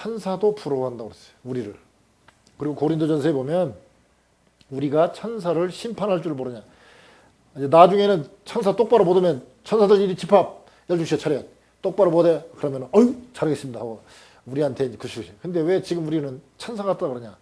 천사도 부러워한다고 그랬어요. 우리를. 그리고 고린도전서에 보면 우리가 천사를 심판할 줄 모르냐. 이제 나중에는 천사 똑바로 못 오면 천사들 이리 집합 12시에 차렷. 똑바로 못해. 그러면 어휴 잘하겠습니다 하고 우리한테 이제 그러시죠. 근데 왜 지금 우리는 천사 같다 그러냐.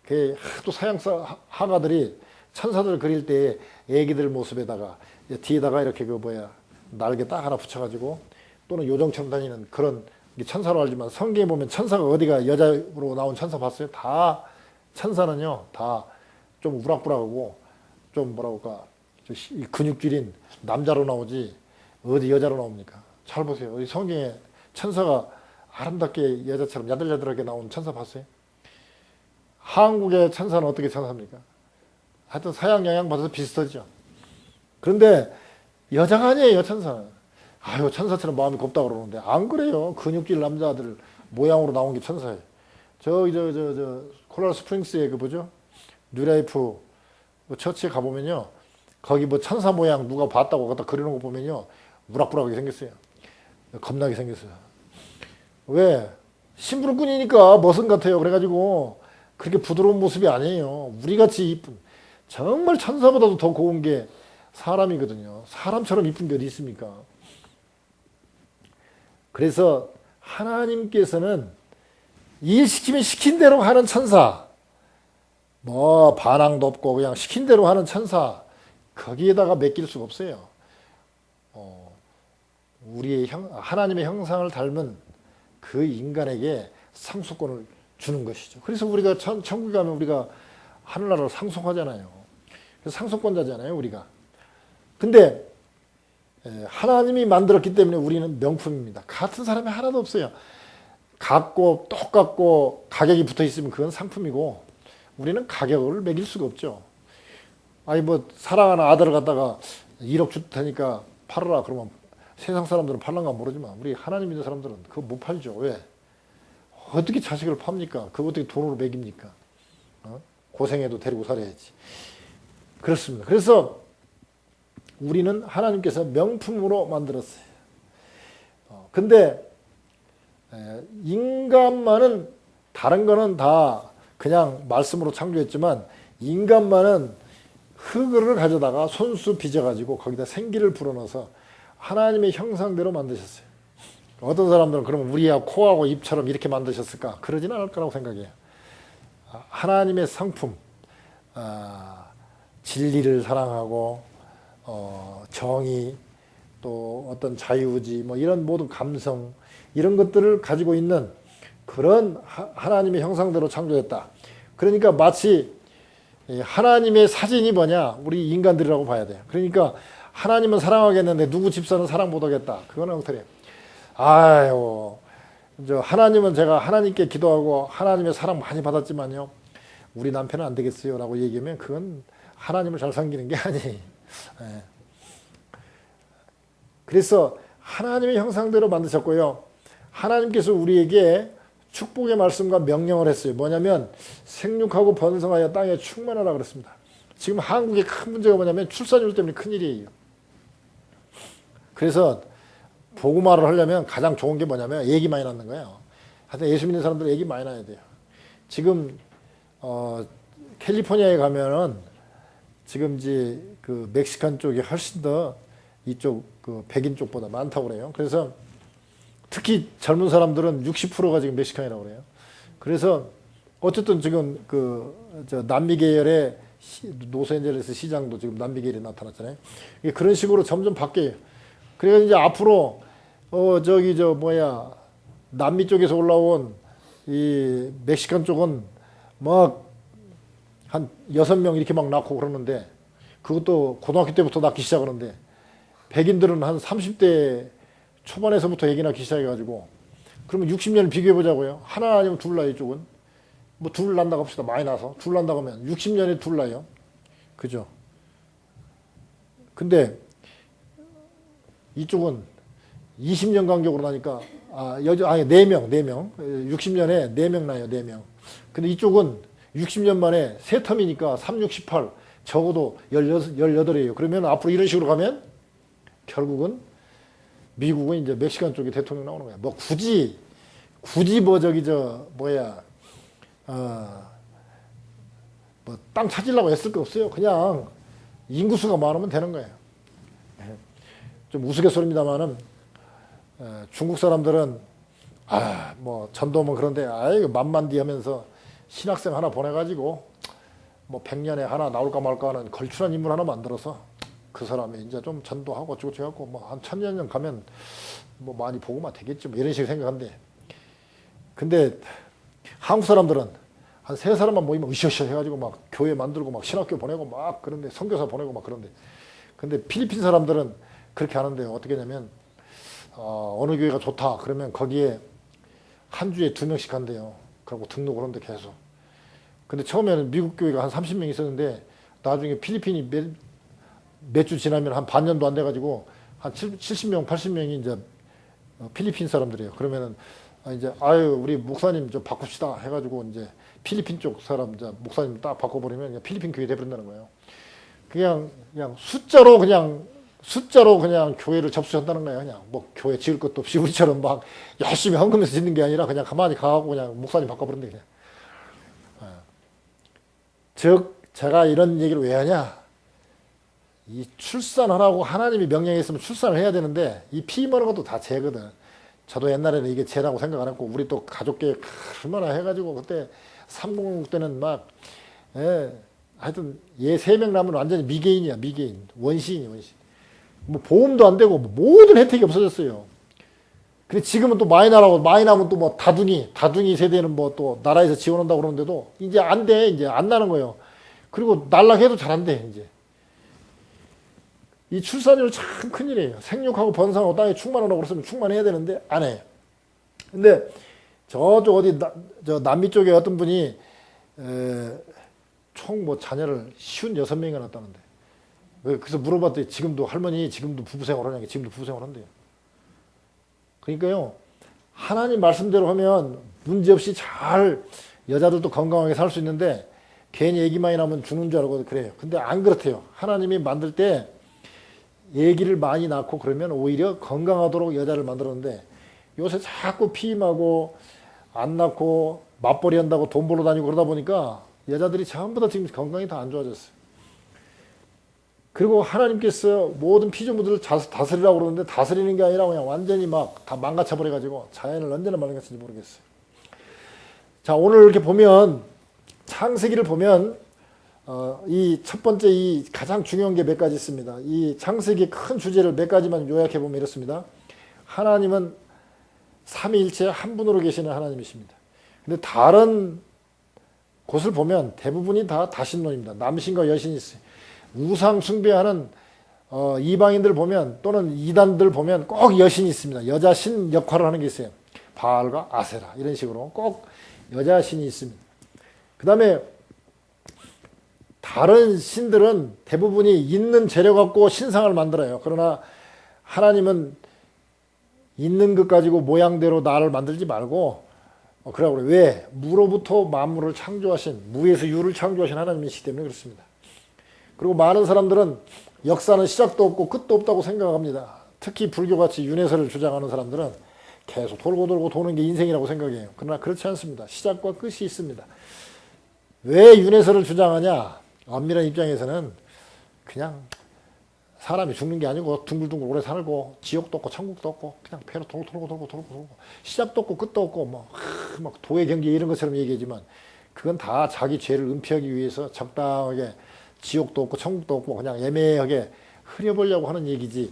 그 하도 서양사 화가들이 천사들 그릴 때 애기들 모습에다가 뒤에다가 이렇게 그 뭐야 날개 딱 하나 붙여가지고 또는 요정처럼 다니는 그런 천사로 알지만 성경에 보면 천사가 어디가 여자로 나온 천사 봤어요? 다 천사는요 다 좀 우락부락하고 좀 뭐라고 할까 근육질인 남자로 나오지 어디 여자로 나옵니까? 잘 보세요. 이 성경에 천사가 아름답게 여자처럼 야들야들하게 나온 천사 봤어요? 한국의 천사는 어떻게 천사입니까? 하여튼 서양 영향 받아서 비슷하죠. 그런데 여자가 아니에요, 천사는. 아유, 천사처럼 마음이 곱다 그러는데 안 그래요. 근육질 남자들 모양으로 나온 게 천사예요. 콜로라도 스프링스에 그 뭐죠? 뉴라이프 처치에 가보면요. 거기 뭐 천사 모양 누가 봤다고 갖다 그리는 거 보면요. 우락부락하게 생겼어요. 겁나게 생겼어요. 왜? 심부름꾼이니까 머슴 같아요. 그래가지고 그렇게 부드러운 모습이 아니에요. 우리같이 이쁜, 정말 천사보다도 더 고운 게 사람이거든요. 사람처럼 이쁜 게 어디 있습니까? 그래서 하나님께서는 일 시키면 시킨 대로 하는 천사, 뭐 반항도 없고 그냥 시킨 대로 하는 천사, 거기에다가 맡길 수가 없어요. 우리의 하나님의 형상을 닮은 그 인간에게 상속권을 주는 것이죠. 그래서 우리가 천국에 가면 우리가 하늘나라를 상속하잖아요. 그래서 상속권자잖아요, 우리가. 근데 하나님이 만들었기 때문에 우리는 명품입니다. 같은 사람이 하나도 없어요. 같고 똑같고 가격이 붙어 있으면 그건 상품이고 우리는 가격을 매길 수가 없죠. 아니 뭐 사랑하는 아들을 갖다가 1억 줄 테니까 팔아라 그러면 세상 사람들은 팔란가 모르지만 우리 하나님 믿는 사람들은 그거 못 팔죠. 왜? 어떻게 자식을 팝니까? 그거 어떻게 돈으로 매깁니까? 고생해도 데리고 살아야지. 그렇습니다. 그래서 우리는 하나님께서 명품으로 만들었어요. 근데 인간만은 다른 거는 다 그냥 말씀으로 창조했지만 인간만은 흙을 가져다가 손수 빚어가지고 거기다 생기를 불어넣어서 하나님의 형상대로 만드셨어요. 어떤 사람들은 그러면 우리하고 코하고 입처럼 이렇게 만드셨을까? 그러진 않을 거라고 생각해요. 하나님의 성품, 진리를 사랑하고 정의, 또 어떤 자유의지, 뭐 이런 모든 감성, 이런 것들을 가지고 있는 그런 하나님의 형상대로 창조했다. 그러니까 마치 하나님의 사진이 뭐냐? 우리 인간들이라고 봐야 돼요. 그러니까 하나님은 사랑하겠는데 누구 집사는 사랑 못하겠다. 그거는 엉터리예요. 아유, 하나님은 제가 하나님께 기도하고 하나님의 사랑 많이 받았지만요. 우리 남편은 안 되겠어요. 라고 얘기하면 그건 하나님을 잘 섬기는 게 아니에요. 그래서 하나님의 형상대로 만드셨고요. 하나님께서 우리에게 축복의 말씀과 명령을 했어요. 뭐냐면 생육하고 번성하여 땅에 충만하라 그랬습니다. 지금 한국의 큰 문제가 뭐냐면 출산율 때문에 큰일이에요. 그래서 복음화를 하려면 가장 좋은 게 뭐냐면 애기 많이 낳는 거예요. 하여튼 예수 믿는 사람들은 애기 많이 낳아야 돼요. 지금 캘리포니아에 가면은 지금 이제 그 멕시칸 쪽이 훨씬 더 이쪽 그 백인 쪽보다 많다고 그래요. 그래서 특히 젊은 사람들은 60%가 지금 멕시칸이라고 그래요. 그래서 어쨌든 지금 남미 계열의 로스앤젤레스 시장도 지금 남미 계열이 나타났잖아요. 그런 식으로 점점 바뀌어요. 그래서 이제 앞으로 남미 쪽에서 올라온 이 멕시칸 쪽은 막 한 6명 이렇게 막 낳고 그러는데 그것도 고등학교 때부터 낳기 시작하는데 백인들은 한 30대 초반에서부터 애기 낳기 시작해가지고 그러면 60년을 비교해 보자고요. 하나 아니면 둘 낳아요. 이쪽은 뭐 둘 낳는다고 합시다. 많이 나서 둘 낳는다고 하면 60년에 둘 낳아요. 그죠? 근데 이쪽은 20년 간격으로 나니까 4명 60년에 4명 나요. 4명. 근데 이쪽은 60년 만에 세 텀이니까 3, 6, 18 적어도 18이에요. 그러면 앞으로 이런 식으로 가면 결국은 미국은 이제 멕시칸 쪽에 대통령 나오는 거야. 뭐 굳이 굳이 뭐 저기 뭐 땅 찾으려고 애쓸 거 없어요. 그냥 인구수가 많으면 되는 거예요. 좀 우스갯소리입니다만은 중국 사람들은 뭐 전도면 그런데 아이고 만만디 하면서 신학생 하나 보내가지고 뭐 100년에 하나 나올까 말까 하는 걸출한 인물 하나 만들어서 그 사람이 이제 좀 전도하고 어쩌고 저쩌고 뭐 한 1000년 가면 뭐 많이 보고만 되겠지 뭐 이런 식으로 생각한대. 근데 한국 사람들은 한 3사람만 모이면 으쌰으쌰 해가지고 막 교회 만들고 막 신학교 보내고 막 그런데 선교사 보내고 막 그런데. 근데 필리핀 사람들은 그렇게 하는데 어떻게 하냐면 어느 교회가 좋다 그러면 거기에 한 주에 2명씩 한대요. 그리고 등록을 하는데 계속. 근데 처음에는 미국 교회가 한 30명 있었는데 나중에 필리핀이 몇 주 지나면 한 반년도 안 돼가지고 한 70명, 80명이 이제 필리핀 사람들이에요. 그러면은 이제 우리 목사님 좀 바꿉시다 해가지고 이제 필리핀 쪽 사람 이제 목사님 딱 바꿔버리면 그냥 필리핀 교회 돼버린다는 거예요. 그냥 숫자로 그냥 교회를 접수한다는 거예요. 그냥 뭐 교회 지을 것도 없이 우리처럼 막 열심히 헌금해서 짓는 게 아니라 그냥 가만히 가고 그냥 목사님 바꿔버린다 그냥. 즉 제가 이런 얘기를 왜 하냐? 이 출산하라고 하나님이 명령했으면 출산을 해야 되는데 이 피 머는 것도 다 죄거든. 저도 옛날에는 이게 죄라고 생각 안 했고 우리 또 가족계획 얼마나 해가지고 그때 306 때는 막 하여튼 얘 3명 나면 완전히 미개인이야. 미개인. 원시인이야. 원시인. 뭐 보험도 안 되고 모든 혜택이 없어졌어요. 근데 지금은 또 많이 나면 또 뭐 다둥이 세대는 뭐 또 나라에서 지원한다고 그러는데도 이제 안 돼. 이제 안 나는 거예요. 그리고 날락해도 잘 안 돼. 이제. 이 출산율 참 큰일이에요. 생육하고 번성하고 땅에 충만하라고 그랬으면 충만해야 되는데 안 해. 근데 저쪽 어디 저 남미 쪽에 어떤 분이 총 뭐 자녀를 56명이나 낳았다는데. 그래서 물어봤더니 지금도 할머니 지금도 부부생활 하냐고. 지금도 부부생활 한대요. 그러니까요. 하나님 말씀대로 하면 문제없이 잘 여자들도 건강하게 살 수 있는데 괜히 애기 많이 나면 죽는 줄 알고 그래요. 근데 안 그렇대요. 하나님이 만들 때 애기를 많이 낳고 그러면 오히려 건강하도록 여자를 만들었는데 요새 자꾸 피임하고 안 낳고 맞벌이 한다고 돈 벌러 다니고 그러다 보니까 여자들이 전부 다 지금 건강이 다 안 좋아졌어요. 그리고 하나님께서 모든 피조물들을 다스리라고 그러는데 다스리는 게 아니라 그냥 완전히 막 다 망가져 버려가지고 자연을 언제나 망가뜨릴지 모르겠어요. 자, 오늘 이렇게 보면 창세기를 보면 이 첫 번째 이 가장 중요한 게 몇 가지 있습니다. 이 창세기의 큰 주제를 몇 가지만 요약해 보면 이렇습니다. 하나님은 삼위일체 한 분으로 계시는 하나님이십니다. 근데 다른 곳을 보면 대부분이 다 다신론입니다. 남신과 여신이 있어요. 우상 숭배하는 이방인들 보면 또는 이단들 보면 꼭 여신이 있습니다. 여자 신 역할을 하는 게 있어요. 바알과 아세라 이런 식으로 꼭 여자 신이 있습니다. 그 다음에 다른 신들은 대부분이 있는 재료 갖고 신상을 만들어요. 그러나 하나님은 있는 것 가지고 모양대로 나를 만들지 말고 그러라고 그래요. 왜? 무로부터 만물을 창조하신, 무에서 유를 창조하신 하나님이시기 때문에 그렇습니다. 그리고 많은 사람들은 역사는 시작도 없고 끝도 없다고 생각합니다. 특히 불교같이 윤회설을 주장하는 사람들은 계속 돌고 도는 게 인생이라고 생각해요. 그러나 그렇지 않습니다. 시작과 끝이 있습니다. 왜 윤회설을 주장하냐? 엄밀한 입장에서는 그냥 사람이 죽는 게 아니고 둥글둥글 오래 살고 지옥도 없고 천국도 없고 그냥 배로 돌고 시작도 없고 끝도 없고 막 도의 경계 이런 것처럼 얘기하지만 그건 다 자기 죄를 은폐하기 위해서 적당하게 지옥도 없고 천국도 없고 그냥 애매하게 흐려보려고 하는 얘기지.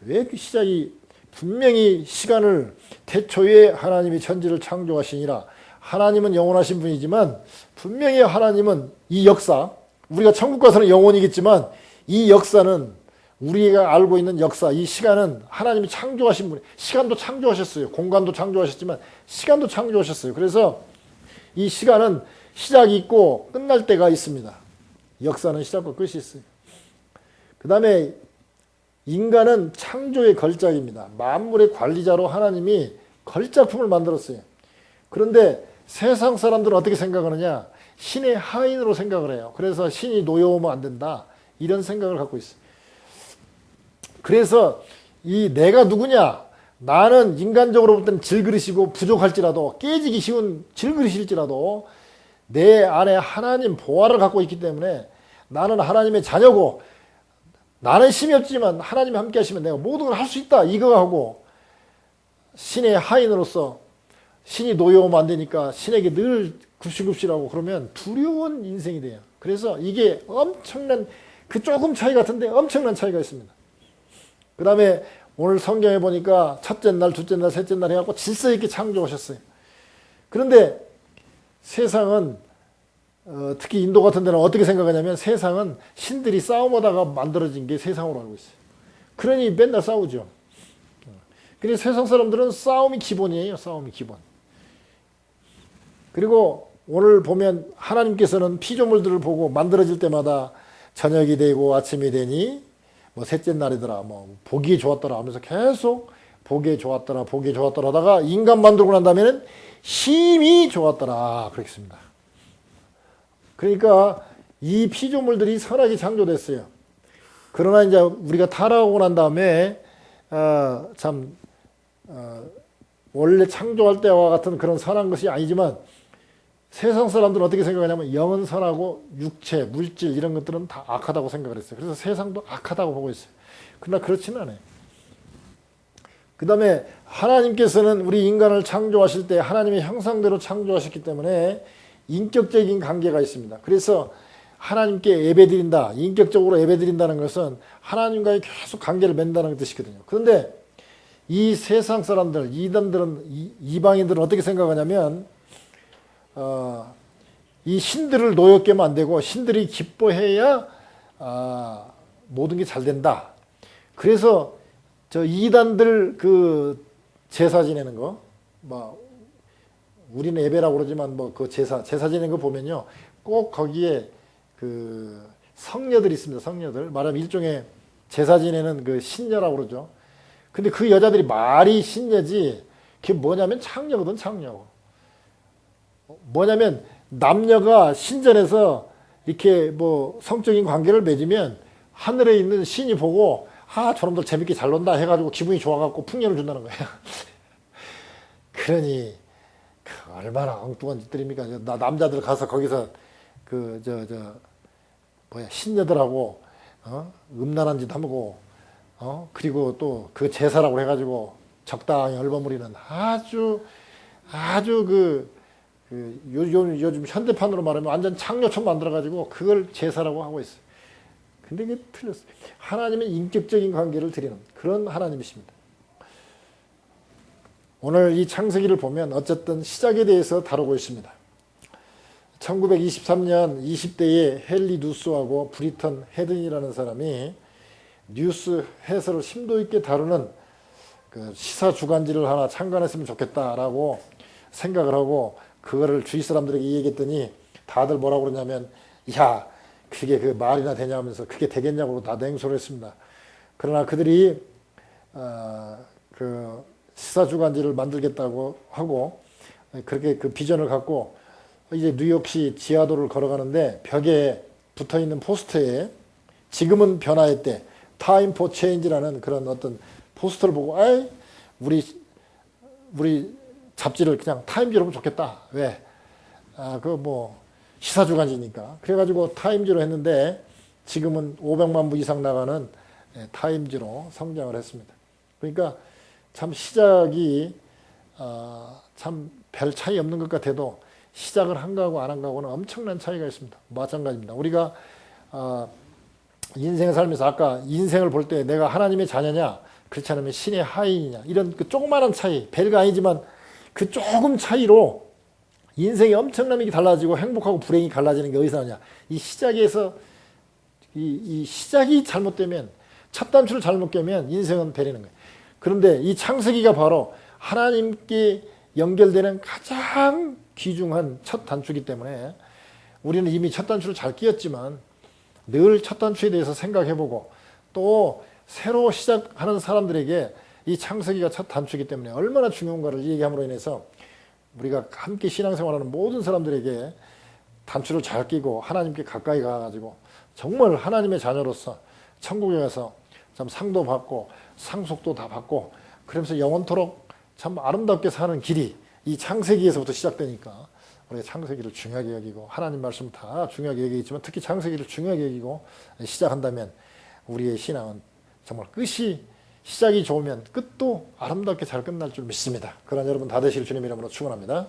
왜 그 시작이 분명히 시간을 태초에 하나님이 천지를 창조하시니라. 하나님은 영원하신 분이지만 분명히 하나님은 이 역사, 우리가 천국 가서는 영원이겠지만 이 역사는 우리가 알고 있는 역사, 이 시간은 하나님이 창조하신 분, 시간도 창조하셨어요. 공간도 창조하셨지만 시간도 창조하셨어요. 그래서 이 시간은 시작이 있고 끝날 때가 있습니다. 역사는 시작과 끝이 있어요. 그 다음에 인간은 창조의 걸작입니다. 만물의 관리자로 하나님이 걸작품을 만들었어요. 그런데 세상 사람들은 어떻게 생각하느냐? 신의 하인으로 생각을 해요. 그래서 신이 노여우면 안 된다. 이런 생각을 갖고 있어요. 그래서 이 내가 누구냐? 나는 인간적으로 볼 때는 질그릇이고 부족할지라도 깨지기 쉬운 질그릇일지라도 내 안에 하나님 보화를 갖고 있기 때문에 나는 하나님의 자녀고 나는 힘이 없지만 하나님이 함께 하시면 내가 모든 걸 할 수 있다 이거 하고 신의 하인으로서 신이 노여우면 안 되니까 신에게 늘 굽신굽신하고 그러면 두려운 인생이 돼요. 그래서 이게 엄청난 그 조금 차이 같은데 엄청난 차이가 있습니다. 그 다음에 오늘 성경에 보니까 첫째 날, 둘째 날, 셋째 날 해갖고 질서 있게 창조하셨어요. 그런데 세상은 특히 인도 같은 데는 어떻게 생각하냐면 세상은 신들이 싸움하다가 만들어진 게 세상으로 알고 있어요. 그러니 맨날 싸우죠. 근데 세상 사람들은 싸움이 기본이에요. 싸움이 기본. 그리고 오늘 보면 하나님께서는 피조물들을 보고 만들어질 때마다 저녁이 되고 아침이 되니 뭐 셋째 날이더라 뭐 보기에 좋았더라 하면서 계속 보기에 좋았더라 보기에 좋았더라 하다가 인간 만들고 난 다음에는 힘이 좋았더라 그렇게 씁니다. 그러니까 이 피조물들이 선하게 창조됐어요. 그러나 이제 우리가 타락하고 난 다음에 원래 창조할 때와 같은 그런 선한 것이 아니지만 세상 사람들은 어떻게 생각하냐면 영은 선하고 육체, 물질 이런 것들은 다 악하다고 생각을 했어요. 그래서 세상도 악하다고 보고 있어요. 그러나 그렇지는 않아요. 그 다음에 하나님께서는 우리 인간을 창조하실 때 하나님의 형상대로 창조하셨기 때문에 인격적인 관계가 있습니다. 그래서 하나님께 예배드린다, 인격적으로 예배드린다는 것은 하나님과의 계속 관계를 맺는다는 뜻이거든요. 그런데 이 세상 사람들, 이단들은, 이방인들은 어떻게 생각하냐면 이 신들을 노엽게 하면 안 되고 신들이 기뻐해야 모든 게 잘 된다. 그래서 저 이단들 그 제사 지내는 거, 뭐 우리는 예배라고 그러지만 뭐 그 제사 지내는 거 보면요, 꼭 거기에 그 성녀들이 있습니다. 성녀들 말하면 일종의 제사 지내는 그 신녀라고 그러죠. 근데 그 여자들이 말이 신녀지 그게 뭐냐면 창녀거든. 창녀. 뭐냐면 남녀가 신전에서 이렇게 뭐 성적인 관계를 맺으면 하늘에 있는 신이 보고 저놈들 재밌게 잘 논다 해가지고 기분이 좋아갖고 풍년을 준다는 거예요. 그러니 얼마나 엉뚱한 짓들입니까? 남자들 가서 거기서 신녀들하고 음란한 짓 하고 그리고 또 그 제사라고 해가지고 적당히 얼버무리는 아주 요즘 현대판으로 말하면 완전 창녀촌 만들어가지고 그걸 제사라고 하고 있어요. 근데 이게 틀렸어요. 하나님은 인격적인 관계를 드리는 그런 하나님이십니다. 오늘 이 창세기를 보면 어쨌든 시작에 대해서 다루고 있습니다. 1923년 20대에 헨리 누스하고 브리턴 헤든이라는 사람이 뉴스 해설을 심도 있게 다루는 그 시사 주간지를 하나 창간했으면 좋겠다라고 생각을 하고 그거를 주위 사람들에게 얘기했더니 다들 뭐라고 그러냐면 야 그게 그 말이나 되냐 하면서 그게 되겠냐고 다 냉소를 했습니다. 그러나 그들이 그 시사 주간지를 만들겠다고 하고 그렇게 그 비전을 갖고 이제 뉴욕시 지하도를 걸어가는데 벽에 붙어있는 포스터에 지금은 변화의 때 타임 포 체인지라는 그런 어떤 포스터를 보고 우리 잡지를 그냥 타임지로 하면 좋겠다. 왜? 시사주간지니까. 그래가지고 타임지로 했는데 지금은 500만 부 이상 나가는 타임지로 성장을 했습니다. 그러니까 참 시작이 참 별 차이 없는 것 같아도 시작을 한 거하고 안 한 거하고는 엄청난 차이가 있습니다. 마찬가지입니다. 우리가 인생을 살면서 아까 인생을 볼 때 내가 하나님의 자녀냐 그렇지 않으면 신의 하인이냐 이런 그 조그마한 차이 별거 아니지만 그 조금 차이로 인생이 엄청나게 달라지고 행복하고 불행이 갈라지는 게 어디서 나냐. 이 시작에서 이 시작이 잘못되면 첫 단추를 잘못 깨면 인생은 베리는 거예요. 그런데 이 창세기가 바로 하나님께 연결되는 가장 귀중한 첫 단추이기 때문에 우리는 이미 첫 단추를 잘 끼었지만 늘 첫 단추에 대해서 생각해보고 또 새로 시작하는 사람들에게 이 창세기가 첫 단추이기 때문에 얼마나 중요한가를 얘기함으로 인해서 우리가 함께 신앙생활하는 모든 사람들에게 단추를 잘 끼고 하나님께 가까이 가가지고 정말 하나님의 자녀로서 천국에 가서 참 상도 받고 상속도 다 받고 그러면서 영원토록 참 아름답게 사는 길이 이 창세기에서부터 시작되니까 우리가 창세기를 중요하게 여기고 하나님 말씀 다 중요하게 여기겠지만 특히 창세기를 중요하게 여기고 시작한다면 우리의 신앙은 정말 끝이 시작이 좋으면 끝도 아름답게 잘 끝날 줄 믿습니다. 그런 여러분 다 되실 주님 이름으로 축원합니다.